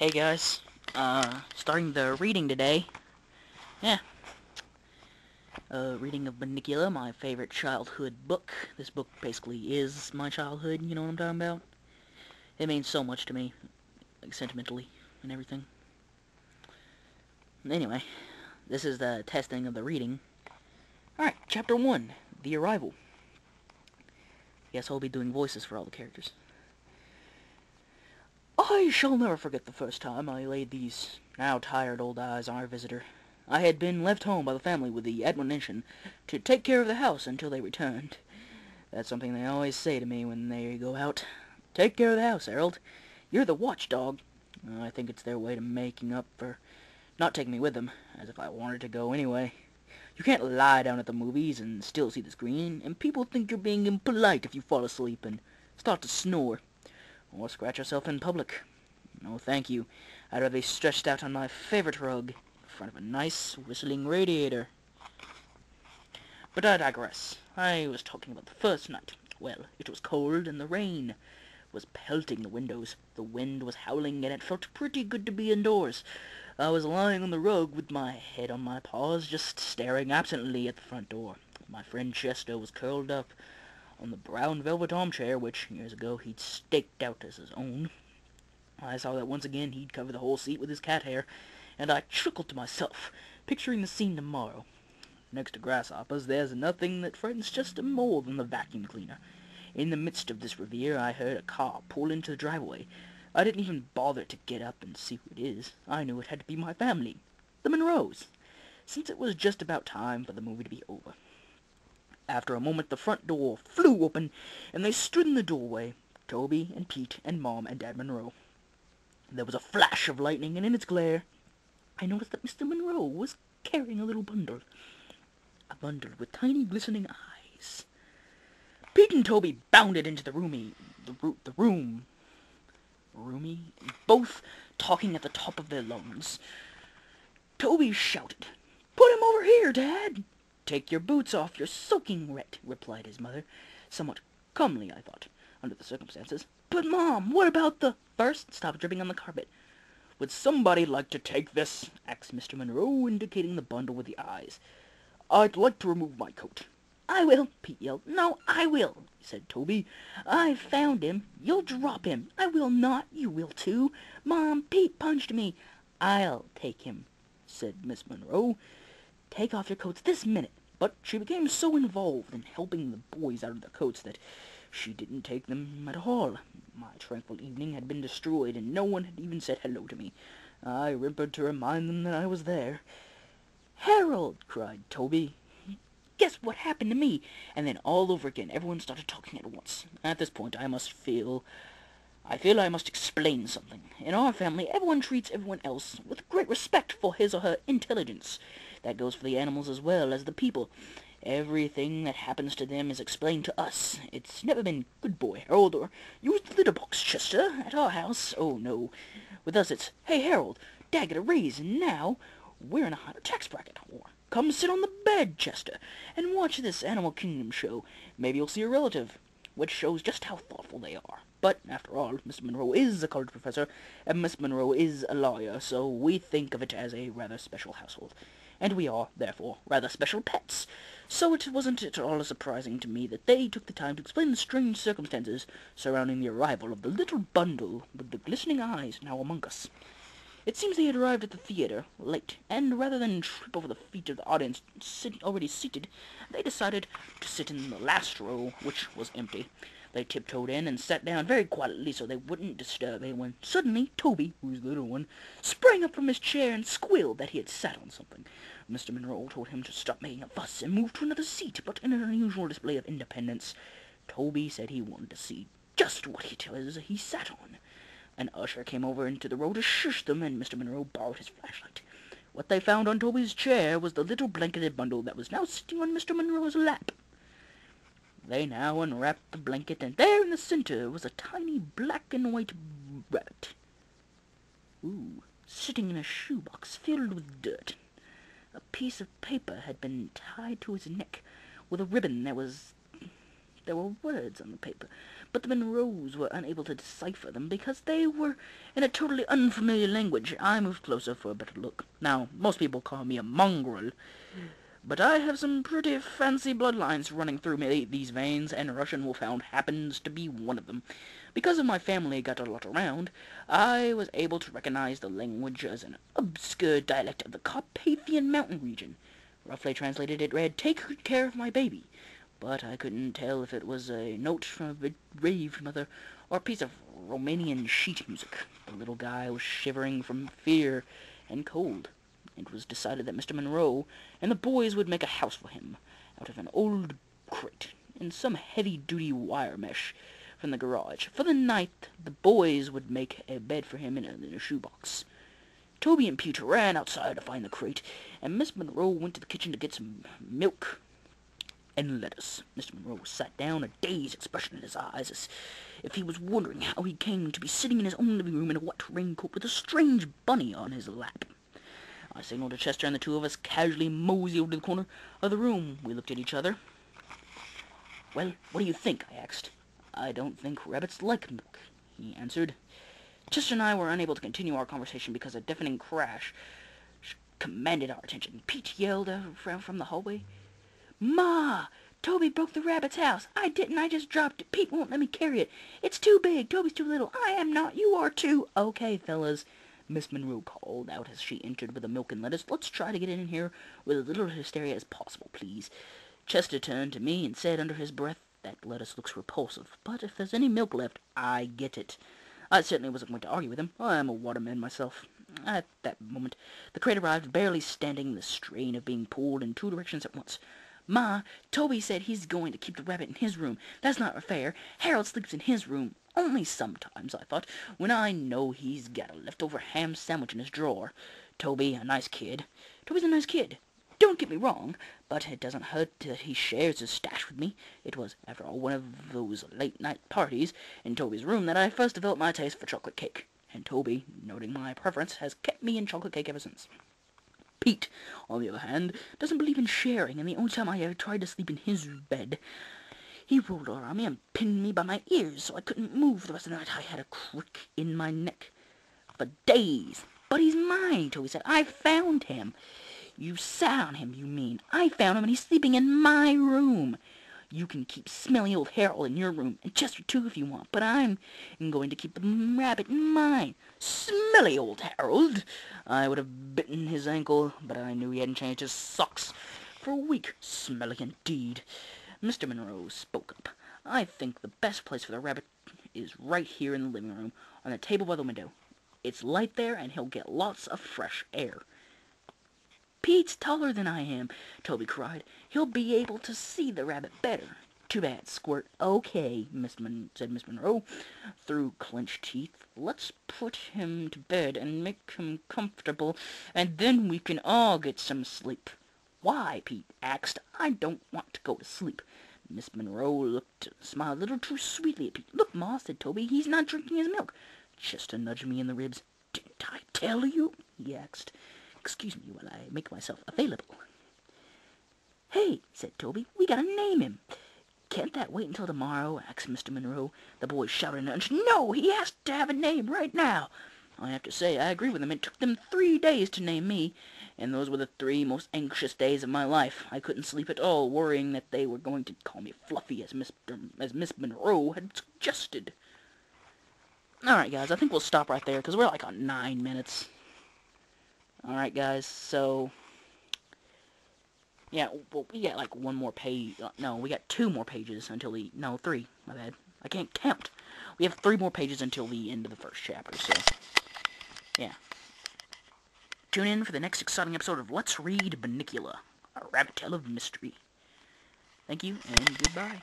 Hey guys, starting the reading today. Yeah, reading of Bunnicula, my favorite childhood book. This book basically is my childhood, you know what I'm talking about? It means so much to me, like sentimentally and everything. Anyway, this is the testing of the reading. Alright, Chapter 1, The Arrival. Guess I'll be doing voices for all the characters. I shall never forget the first time I laid these now tired old eyes on our visitor. I had been left home by the family with the admonition to take care of the house until they returned. That's something they always say to me when they go out. Take care of the house, Harold. You're the watchdog. I think it's their way of making up for not taking me with them, as if I wanted to go anyway. You can't lie down at the movies and still see the screen, and people think you're being impolite if you fall asleep and start to snore. Or scratch yourself in public. No, thank you. I'd rather be stretched out on my favorite rug, in front of a nice, whistling radiator. But I digress. I was talking about the first night. Well, it was cold, and the rain was pelting the windows. The wind was howling, and it felt pretty good to be indoors. I was lying on the rug with my head on my paws, just staring absently at the front door. My friend Chester was curled up on the brown velvet armchair, which, years ago, he'd staked out as his own. I saw that once again he'd cover the whole seat with his cat hair, and I chuckled to myself, picturing the scene tomorrow. Next to grasshoppers, there's nothing that frightens Chester more than the vacuum cleaner. In the midst of this reverie, I heard a car pull into the driveway. I didn't even bother to get up and see who it is. I knew it had to be my family, the Monroes, since it was just about time for the movie to be over. After a moment, the front door flew open, and they stood in the doorway, Toby and Pete and Mom and Dad Monroe. There was a flash of lightning, and in its glare, I noticed that Mr. Monroe was carrying a little bundle. A bundle with tiny glistening eyes. Pete and Toby bounded into the room, both talking at the top of their lungs. Toby shouted, "Put him over here, Dad!" "Take your boots off, you're soaking wet," replied his mother, somewhat calmly, I thought, under the circumstances. "But, Mom, what about the—" "First, stop dripping on the carpet." "Would somebody like to take this?" asked Mr. Monroe, indicating the bundle with the eyes. "I'd like to remove my coat." "I will," Pete yelled. "No, I will," said Toby. "I found him. You'll drop him." "I will not. You will too." "Mom, Pete punched me." "I'll take him," said Miss Monroe. "Take off your coats this minute." But she became so involved in helping the boys out of their coats that she didn't take them at all. My tranquil evening had been destroyed, and no one had even said hello to me. I whimpered to remind them that I was there. "Harold!" cried Toby. "Guess what happened to me?" And then all over again everyone started talking at once. At this point I feel I must explain something. In our family, everyone treats everyone else with great respect for his or her intelligence. That goes for the animals as well as the people. Everything that happens to them is explained to us. It's never been "Good boy, Harold," or "Use the litter box, Chester," at our house. Oh, no. With us it's, "Hey, Harold, Dad got a raise, and now we're in a higher tax bracket," or "Come sit on the bed, Chester, and watch this Animal Kingdom show. Maybe you'll see a relative," which shows just how thoughtful they are. But, after all, Mr. Monroe is a college professor, and Miss Monroe is a lawyer, so we think of it as a rather special household. And we are, therefore, rather special pets. So it wasn't at all surprising to me that they took the time to explain the strange circumstances surrounding the arrival of the little bundle with the glistening eyes now among us. It seems they had arrived at the theater late, and rather than trip over the feet of the audience already seated, they decided to sit in the last row, which was empty. They tiptoed in and sat down very quietly so they wouldn't disturb anyone. Suddenly, Toby, who's the little one, sprang up from his chair and squealed that he had sat on something. Mr. Monroe told him to stop making a fuss and move to another seat, but in an unusual display of independence, Toby said he wanted to see just what he sat on. An usher came over into the row to shush them, and Mr. Monroe borrowed his flashlight. What they found on Toby's chair was the little blanketed bundle that was now sitting on Mr. Monroe's lap. They now unwrapped the blanket, and there in the center was a tiny black and white rabbit. Sitting in a shoebox filled with dirt. A piece of paper had been tied to his neck with a ribbon that was there were words on the paper, but the Monroes were unable to decipher them because they were in a totally unfamiliar language. I moved closer for a better look. Now, most people call me a mongrel, but I have some pretty fancy bloodlines running through me these veins, and Russian Wolfhound happens to be one of them. Because of my family got a lot around, I was able to recognize the language as an obscure dialect of the Carpathian mountain region. Roughly translated, it read, "Take care of my baby." But I couldn't tell if it was a note from a bereaved mother or a piece of Romanian sheet music. The little guy was shivering from fear and cold. It was decided that Mr. Monroe and the boys would make a house for him out of an old crate and some heavy-duty wire mesh from the garage. For the night, the boys would make a bed for him in a shoebox. Toby and Pete ran outside to find the crate, and Miss Monroe went to the kitchen to get some milk and lettuce. Mr. Monroe sat down, a dazed expression in his eyes, as if he was wondering how he came to be sitting in his own living room in a wet raincoat with a strange bunny on his lap. I signaled to Chester, and the two of us casually moseyed over to the corner of the room. We looked at each other. "Well, what do you think?" I asked. "I don't think rabbits like milk," he answered. Chester and I were unable to continue our conversation because a deafening crash commanded our attention. Pete yelled out from the hallway, "Ma! Toby broke the rabbit's house. I didn't. I just dropped it. Pete won't let me carry it. It's too big. Toby's too little. I am not. You are too." "Okay, fellas," Miss Monroe called out as she entered with the milk and lettuce. "Let's try to get in here with as little hysteria as possible, please." Chester turned to me and said under his breath, "That lettuce looks repulsive, but if there's any milk left, I get it." I certainly wasn't going to argue with him. I am a waterman myself. At that moment, the crate arrived, barely standing the strain of being pulled in two directions at once. "Ma, Toby said he's going to keep the rabbit in his room. That's not fair. Harold sleeps in his room. Only sometimes," I thought, "when I know he's got a leftover ham sandwich in his drawer. Toby's a nice kid. Don't get me wrong, but it doesn't hurt that he shares his stash with me. It was, after all, one of those late-night parties in Toby's room that I first developed my taste for chocolate cake, and Toby, noting my preference, has kept me in chocolate cake ever since. Pete, on the other hand, doesn't believe in sharing, and the only time I ever tried to sleep in his bed, he rolled around me and pinned me by my ears so I couldn't move the rest of the night. I had a crick in my neck for days. "But he's mine," Toby said. "I found him." "You sat on him, you mean. I found him, and he's sleeping in my room. You can keep smelly old Harold in your room, and Chester too if you want, but I'm going to keep the rabbit in mine." "Smelly old Harold!" I would have bitten his ankle, but I knew he hadn't changed his socks for a week. "Smelly indeed." Mr. Monroe spoke up. "I think the best place for the rabbit is right here in the living room, on the table by the window. It's light there, and he'll get lots of fresh air." "Pete's taller than I am," Toby cried. "He'll be able to see the rabbit better." "Too bad, Squirt." "Okay," said Miss Monroe through clenched teeth. "Let's put him to bed and make him comfortable, and then we can all get some sleep." "Why?" Pete asked. "I don't want to go to sleep." Miss Monroe smiled a little too sweetly at Pete. "Look, Ma," said Toby, "he's not drinking his milk." Chester nudged me in the ribs. "Didn't I tell you?" he asked. "Excuse me while I make myself available." "Hey," said Toby, "we gotta name him." "Can't that wait until tomorrow?" asked Mr. Monroe. The boys shouted and urged, "No, he has to have a name right now." I have to say, I agree with them. It took them 3 days to name me, and those were the 3 most anxious days of my life. I couldn't sleep at all, worrying that they were going to call me Fluffy, as Miss Monroe had suggested. Alright, guys, I think we'll stop right there, because we're like on 9 minutes. Alright, guys, so yeah, well, we got like one more page. No, we got 2 more pages until the... No, 3. My bad. I can't count. We have 3 more pages until the end of the first chapter, so... yeah. Tune in for the next exciting episode of Let's Read Bunnicula, a rabbit tale of mystery. Thank you, and goodbye.